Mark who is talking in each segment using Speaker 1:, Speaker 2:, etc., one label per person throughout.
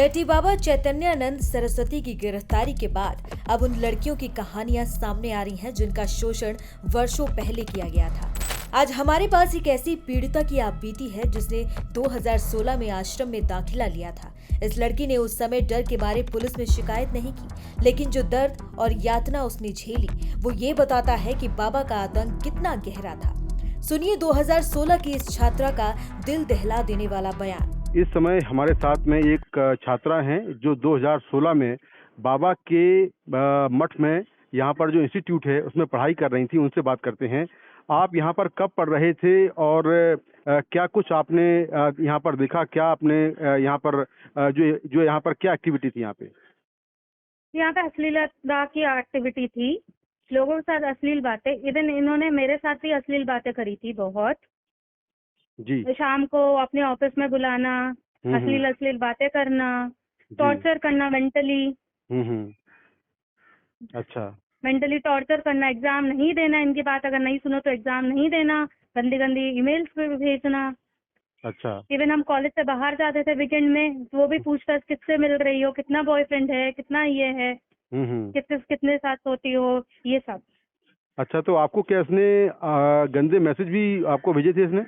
Speaker 1: Dirty बाबा चैतन्यानंद सरस्वती की गिरफ्तारी के बाद अब उन लड़कियों की कहानियां सामने आ रही हैं जिनका शोषण वर्षों पहले किया गया था। आज हमारे पास एक ऐसी पीड़िता की आप बीती है जिसने 2016 में आश्रम में दाखिला लिया था। इस लड़की ने उस समय डर के मारे पुलिस में शिकायत नहीं की, लेकिन जो दर्द और यातना उसने झेली वो ये बताता है कि बाबा का आतंक कितना गहरा था। सुनिए 2016 की इस छात्रा का दिल दहला देने वाला बयान।
Speaker 2: इस समय हमारे साथ में एक छात्रा हैं जो 2016 में बाबा के मठ में यहाँ पर जो इंस्टीट्यूट है उसमें पढ़ाई कर रही थी। उनसे बात करते हैं। आप यहाँ पर कब पढ़ रहे थे और क्या कुछ आपने यहाँ पर देखा? क्या आपने यहाँ पर जो यहाँ पर क्या एक्टिविटी थी यहाँ पे?
Speaker 3: यहाँ पे अश्लीलता की एक्टिविटी थी, लोगों के साथ अश्लील बातें। इवन इन्होंने मेरे साथ भी अश्लील बातें करी थी बहुत।
Speaker 2: जी।
Speaker 3: शाम को अपने ऑफिस में बुलाना, अश्लील बातें करना, टॉर्चर करना मेंटली।
Speaker 2: अच्छा।
Speaker 3: मेंटली टॉर्चर करना, एग्जाम नहीं देना, इनकी बात अगर नहीं सुनो तो एग्जाम नहीं देना, गंदी गंदी ईमेल्स पे भेजना।
Speaker 2: अच्छा।
Speaker 3: इवन हम कॉलेज से बाहर जाते थे वीकेंड में तो वो भी पूछताछ किससे मिल रही हो, कितना बॉयफ्रेंड है, कितना ये है, कितने साथ सोती हो, ये सब।
Speaker 2: अच्छा, तो आपको क्या इसने गंदे मैसेज भी आपको भेजे थे इसने?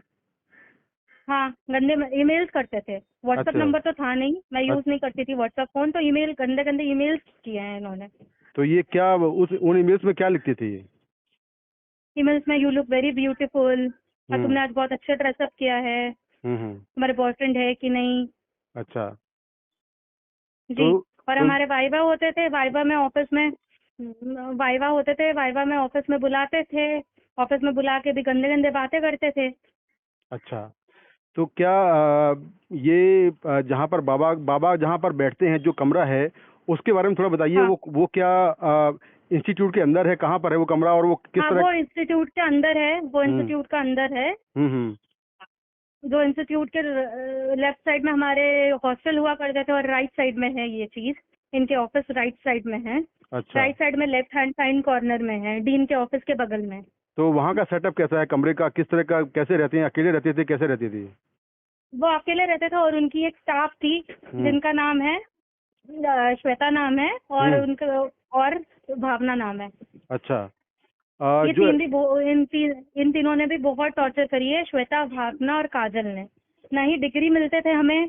Speaker 3: हाँ, गंदे ईमेल्स करते थे। व्हाट्सएप
Speaker 2: अच्छा।
Speaker 3: नंबर तो था नहीं, मैं यूज नहीं करती थी व्हाट्सएप फोन, तो ईमेल गंदे गंदे ईमेल्स किए हैं इन्होंने।
Speaker 2: तो ये क्या उन ईमेल्स में क्या लिखते थे ये?
Speaker 3: ईमेल्स में यू लुक वेरी ब्यूटीफुल, और तुमने आज बहुत अच्छे ड्रेसअप किया है, तुम्हारे बॉयफ्रेंड है कि नहीं।
Speaker 2: अच्छा।
Speaker 3: जी। और हमारे वाइवा होते थे, वाइवा में ऑफिस में बुलाते थे, ऑफिस में बुला के भी गंदे गंदे बातें करते थे।
Speaker 2: अच्छा, तो क्या ये जहाँ पर बाबा जहाँ पर बैठते हैं, जो कमरा है उसके बारे में थोड़ा बताइए।
Speaker 3: हाँ।
Speaker 2: वो क्या इंस्टीट्यूट के अंदर है? कहाँ पर है वो कमरा और वो किस तरह?
Speaker 3: वो इंस्टीट्यूट के अंदर है, वो इंस्टीट्यूट का अंदर है। जो इंस्टीट्यूट के लेफ्ट साइड में हमारे हॉस्टल हुआ करते थे और राइट साइड में है ये चीज। इनके ऑफिस राइट साइड में है।
Speaker 2: अच्छा।
Speaker 3: राइट साइड में लेफ्ट हैंड साइड कॉर्नर में है, डीन के ऑफिस के बगल में।
Speaker 2: तो वहाँ का सेटअप कैसा है? कमरे का किस तरह का? कैसे रहते हैं? अकेले रहते थे? कैसे रहते थे?
Speaker 3: वो अकेले रहते थे और उनकी एक स्टाफ थी जिनका नाम है श्वेता नाम है, और उनका और भावना नाम है।
Speaker 2: अच्छा।
Speaker 3: ये इन तीनों ने भी बहुत टॉर्चर करी है, श्वेता, भावना और काजल ने। नहीं डिग्री मिलते थे हमें,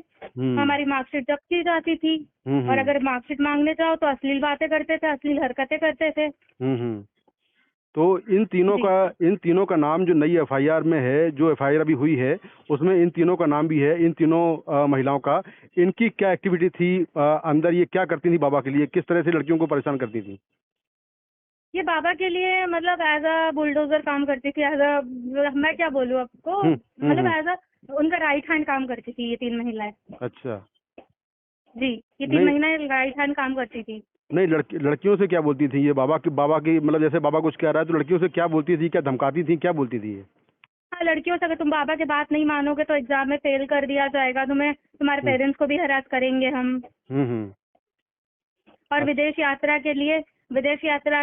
Speaker 3: हमारी मार्कशीट जब्त की जाती थी, और अगर मार्कशीट मांगने जाओ तो अश्लील बातें करते थे, अश्लील हरकतें करते थे।
Speaker 2: तो इन तीनों का नाम जो नई एफआईआर में है, जो एफआईआर अभी हुई है उसमें इन तीनों का नाम भी है, इन तीनों महिलाओं का। इनकी क्या एक्टिविटी थी अंदर? ये क्या करती थी बाबा के लिए? किस तरह से लड़कियों को परेशान करती थी?
Speaker 3: ये बाबा के लिए मतलब एज अ बुलडोजर काम करती थी, एज अ, मैं क्या बोलूँ आपको, मतलब एज अ उनका राइट हैंड काम करती थी ये तीन महिलाएं।
Speaker 2: अच्छा
Speaker 3: जी, ये तीन महिलाएं राइट हैंड काम करती थी।
Speaker 2: नहीं, लड़कियों से क्या बोलती थी ये? बाबा की मतलब जैसे बाबा कुछ कह रहा है तो लड़कियों से क्या बोलती थी? क्या धमकाती थी? क्या बोलती थी ये?
Speaker 3: हाँ, लड़कियों से अगर तुम बाबा की बात नहीं मानोगे तो एग्जाम में फेल कर दिया जाएगा तुम्हें, तुम्हारे पेरेंट्स को भी हरास करेंगे हम। और विदेश यात्रा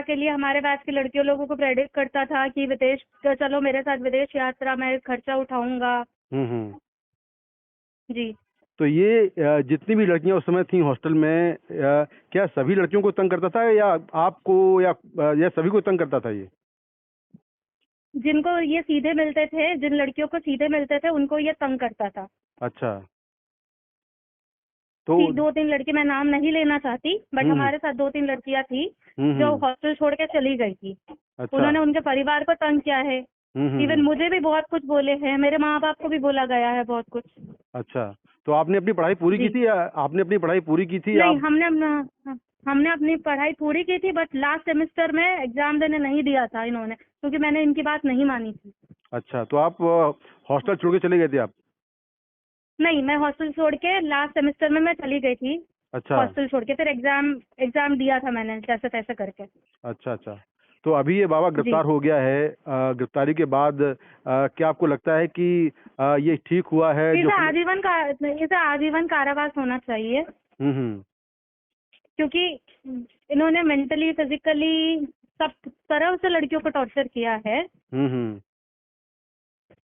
Speaker 3: के लिए हमारे बैच की लड़कियों लोगों को प्रेडिक्ट करता था कि विदेश चलो मेरे साथ विदेश यात्रा, मैं खर्चा उठाऊंगा। जी।
Speaker 2: तो ये जितनी भी लड़कियां उस समय थी हॉस्टल में, क्या सभी लड़कियों को तंग करता था या आपको, या सभी को तंग करता था ये?
Speaker 3: जिनको ये सीधे मिलते थे, जिन लड़कियों को सीधे मिलते थे उनको ये तंग करता था।
Speaker 2: अच्छा। तो
Speaker 3: 2-3 लड़की, मैं नाम नहीं लेना चाहती, बट हमारे साथ 2-3 लड़कियां थी जो हॉस्टल छोड़ के चली गई थी।
Speaker 2: अच्छा।
Speaker 3: उन्होंने उनके परिवार को तंग किया है। इवन मुझे भी बहुत कुछ बोले हैं, मेरे माँ बाप को भी बोला गया है बहुत कुछ।
Speaker 2: अच्छा, तो आपने अपनी पढ़ाई पूरी की थी? आपने अपनी पढ़ाई पूरी की थी?
Speaker 3: नहीं, हमने अपनी पढ़ाई पूरी की थी, बट लास्ट सेमेस्टर में एग्जाम देने नहीं दिया था इन्होंने, क्योंकि मैंने इनकी बात नहीं मानी थी।
Speaker 2: अच्छा, तो आप हॉस्टल छोड़ के चले गए थे आप?
Speaker 3: नहीं, मैं हॉस्टल छोड़ के लास्ट सेमेस्टर में मैं चली गई थी।
Speaker 2: अच्छा।
Speaker 3: हॉस्टल छोड़ के फिर एग्जाम दिया था मैंने जैसे तैसे करके।
Speaker 2: अच्छा, तो अभी ये बाबा गिरफ्तार हो गया है। गिरफ्तारी के बाद क्या आपको लगता है कि ये ठीक हुआ है?
Speaker 3: इसे आजीवन कारावास होना चाहिए, क्योंकि इन्होंने मेंटली, फिजिकली सब तरह से लड़कियों को टॉर्चर किया है।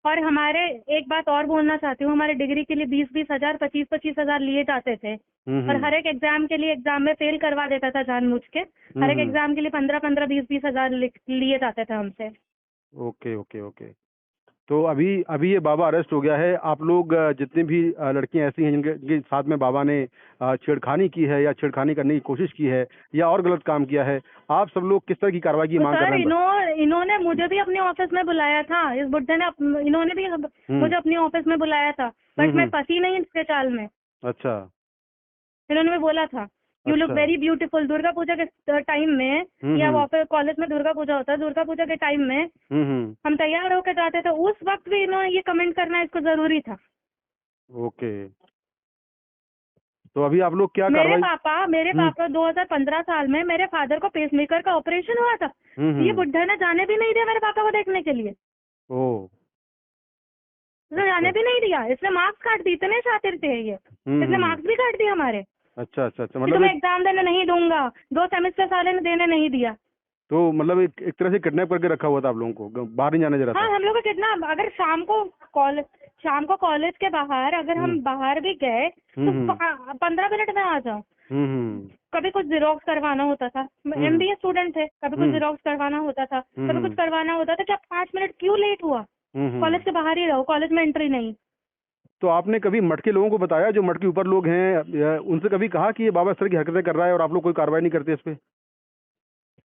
Speaker 3: और हमारे एक बात और बोलना चाहती हूँ, हमारे डिग्री के लिए 20-20 हजार 25-25 हजार लिए जाते थे और हर एक एग्जाम के लिए एग्जाम में फेल करवा देता था जानबूझ के। हर एक एग्जाम के लिए 15-15 20-20 हजार लिए जाते थे हमसे।
Speaker 2: Okay okay okay. तो अभी ये बाबा अरेस्ट हो गया है। आप लोग जितनी भी लड़कियां ऐसी हैं जिनके साथ में बाबा ने छेड़खानी की है या छेड़खानी करने की कोशिश की है या और गलत काम किया है, आप सब लोग किस तरह की कार्रवाई की मांग कर रहे हैं?
Speaker 3: इन्होंने मुझे भी अपने ऑफिस में बुलाया था, इस बुड्ढे ने इन्होंने भी मुझे अपने ऑफिस में बुलाया था, बट मैं फंसी नहीं इसके चाल में।
Speaker 2: अच्छा।
Speaker 3: इन्होंने भी बोला था you look very beautiful. Durga Puja के टाइम में या ऑफिस कॉलेज में दुर्गा पूजा होता है, दुर्गा पूजा के टाइम में हम तैयार होकर जाते थे, उस वक्त भी इन्होंने ये कमेंट करना इसको जरूरी था।
Speaker 2: ओके। तो अभी आप लोग क्या
Speaker 3: मेरे पापा 2015 साल में मेरे फादर को पेसमेकर का ऑपरेशन हुआ था। ये बुड्ढा ने जाने भी नहीं दिया मेरे पापा को देखने के लिए। इसने जाने भी नहीं दिया, इसने मार्क्स काट दी, इतने शातिर थे ये, इसने मार्क्स भी काट दिए हमारे।
Speaker 2: अच्छा अच्छा अच्छा। मतलब
Speaker 3: मैं एग्जाम देने नहीं दूंगा, 2 सेमेस्टर साले ने देने नहीं दिया।
Speaker 2: तो मतलब एक तरह से किडनैप करके रखा हुआ था आप लोगों को, बाहर नहीं जाने दे रहा था?
Speaker 3: हाँ, हम लोग को किडनैप। अगर शाम को कॉलेज के बाहर अगर हम बाहर भी गए तो 15 मिनट में आ जाओ। कभी कुछ जिरोक्स करवाना होता था, MBA स्टूडेंट थे, कभी कुछ जिरोक्स करवाना होता था, कभी कुछ करवाना होता था। क्या 5 मिनट क्यों लेट हुआ? कॉलेज के बाहर ही रहो, कॉलेज में एंट्री नहीं।
Speaker 2: तो आपने कभी मठ के लोगों को बताया, जो मठ के ऊपर लोग हैं, उनसे कभी कहा कि ये बाबा इस तरह की हरकतें कर रहा है और आप लोग कोई कार्रवाई नहीं करते इस पे?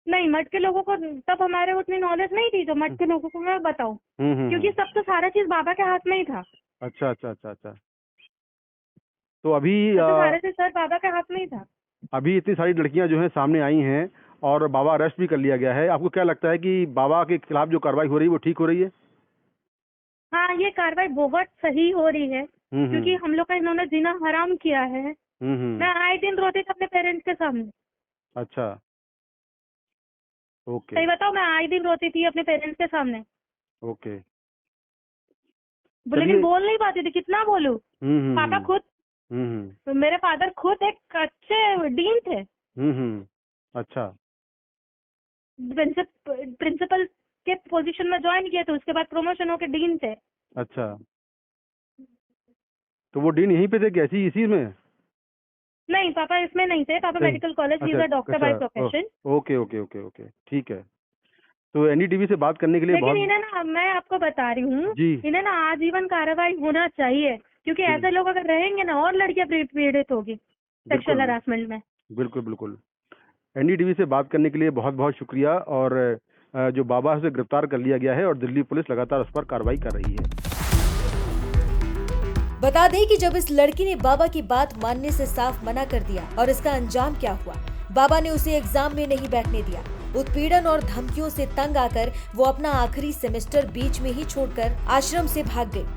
Speaker 3: नहीं, मठ के लोगों को तब हमारे उतनी नॉलेज नहीं थी जो मठ के लोगों को मैं बताऊं, क्योंकि सब तो सारा चीज बाबा के हाथ में ही था।
Speaker 2: अच्छा अच्छा अच्छा अच्छा। तो अभी
Speaker 3: सारा चीज सर बाबा के हाथ में ही था।
Speaker 2: अभी इतनी सारी लड़कियां जो हैं सामने आई हैं और बाबा अरेस्ट भी कर लिया गया है, आपको क्या लगता है कि बाबा के खिलाफ जो कार्रवाई हो रही है वो ठीक हो रही है?
Speaker 3: हाँ, ये कार्रवाई बहुत सही हो रही है, क्योंकि हम लोग का इन्होंने जीना हराम किया है। मैं आए दिन रोती थी अपने पेरेंट्स के सामने।
Speaker 2: अच्छा, ओके।
Speaker 3: सही बताओ, मैं आए दिन रोती थी अपने पेरेंट्स के सामने।
Speaker 2: ओके।
Speaker 3: लेकिन बोल नहीं पाती थी, कितना बोलूं। पापा खुद मेरे फादर खुद एक अच्छे डीन थे।
Speaker 2: अच्छा।
Speaker 3: प्रिंसिपल के पोजीशन में ज्वाइन किए थे, उसके बाद प्रमोशन होकर डीन थे।
Speaker 2: अच्छा, तो वो डीन यहीं पे थे कैसी इसी में?
Speaker 3: नहीं, पापा इसमें नहीं थे, पापा medical college, he is a doctor by profession.
Speaker 2: Okay okay okay okay, ठीक है। तो NDTV से बात करने के लिए
Speaker 3: लेकिन इन्हें ना, मैं आपको बता रही हूँ, इन्हें ना आजीवन कार्रवाई होना चाहिए, क्योंकि ऐसे लोग अगर रहेंगे ना और लड़कियां पीड़ित होगी सेक्सुअल हरासमेंट में। बिल्कुल
Speaker 2: बिल्कुल। NDTV से बात करने के लिए बहुत बहुत शुक्रिया। और जो बाबा से गिरफ्तार कर लिया गया है और दिल्ली पुलिस लगातार उस पर कार्रवाई कर रही है।
Speaker 1: बता दें कि जब इस लड़की ने बाबा की बात मानने से साफ मना कर दिया और इसका अंजाम क्या हुआ, बाबा ने उसे एग्जाम में नहीं बैठने दिया। उत्पीड़न और धमकियों से तंग आकर वो अपना आखिरी सेमेस्टर बीच में ही छोड़कर आश्रम से भाग गई।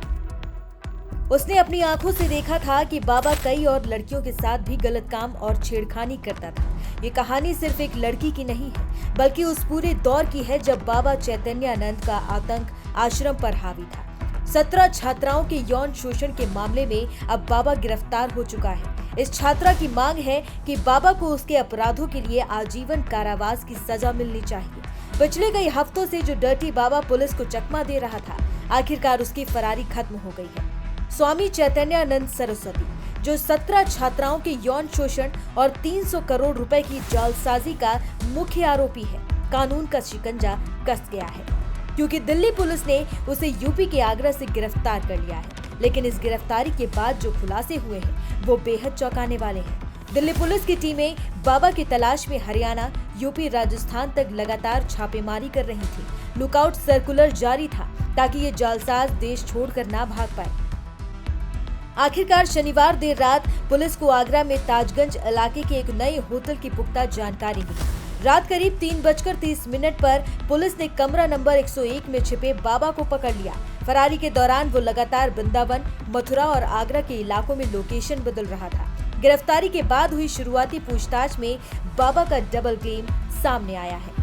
Speaker 1: उसने अपनी आंखों से देखा था कि बाबा कई और लड़कियों के साथ भी गलत काम और छेड़खानी करता था। ये कहानी सिर्फ एक लड़की की नहीं है, बल्कि उस पूरे दौर की है जब बाबा चैतन्यानंद का आतंक आश्रम पर हावी था। 17 छात्राओं के यौन शोषण के मामले में अब बाबा गिरफ्तार हो चुका है। इस छात्रा की मांग है कि बाबा को उसके अपराधों के लिए आजीवन कारावास की सजा मिलनी चाहिए। पिछले कई हफ्तों से जो डर्टी बाबा पुलिस को चकमा दे रहा था, आखिरकार उसकी फरारी खत्म हो गई है। स्वामी चैतन्यानंद सरस्वती, जो 17 छात्राओं के यौन शोषण और 300 करोड़ रुपए की जालसाजी का मुख्य आरोपी है, कानून का शिकंजा कस गया है, क्योंकि दिल्ली पुलिस ने उसे यूपी के आगरा से गिरफ्तार कर लिया है। लेकिन इस गिरफ्तारी के बाद जो खुलासे हुए हैं वो बेहद चौंकाने वाले हैं। दिल्ली पुलिस की टीमें बाबा की तलाश में हरियाणा, यूपी, राजस्थान तक लगातार छापेमारी कर रही थी। लुकआउट सर्कुलर जारी था ताकि ये जालसाज देश छोड़कर ना भाग पाए। आखिरकार शनिवार देर रात पुलिस को आगरा में ताजगंज इलाके के एक नए होटल की पुख्ता जानकारी मिली। रात करीब 3:30 पर पुलिस ने कमरा नंबर 101 में छिपे बाबा को पकड़ लिया। फरारी के दौरान वो लगातार वृंदावन, मथुरा और आगरा के इलाकों में लोकेशन बदल रहा था। गिरफ्तारी के बाद हुई शुरुआती पूछताछ में बाबा का डबल क्लेम सामने आया है।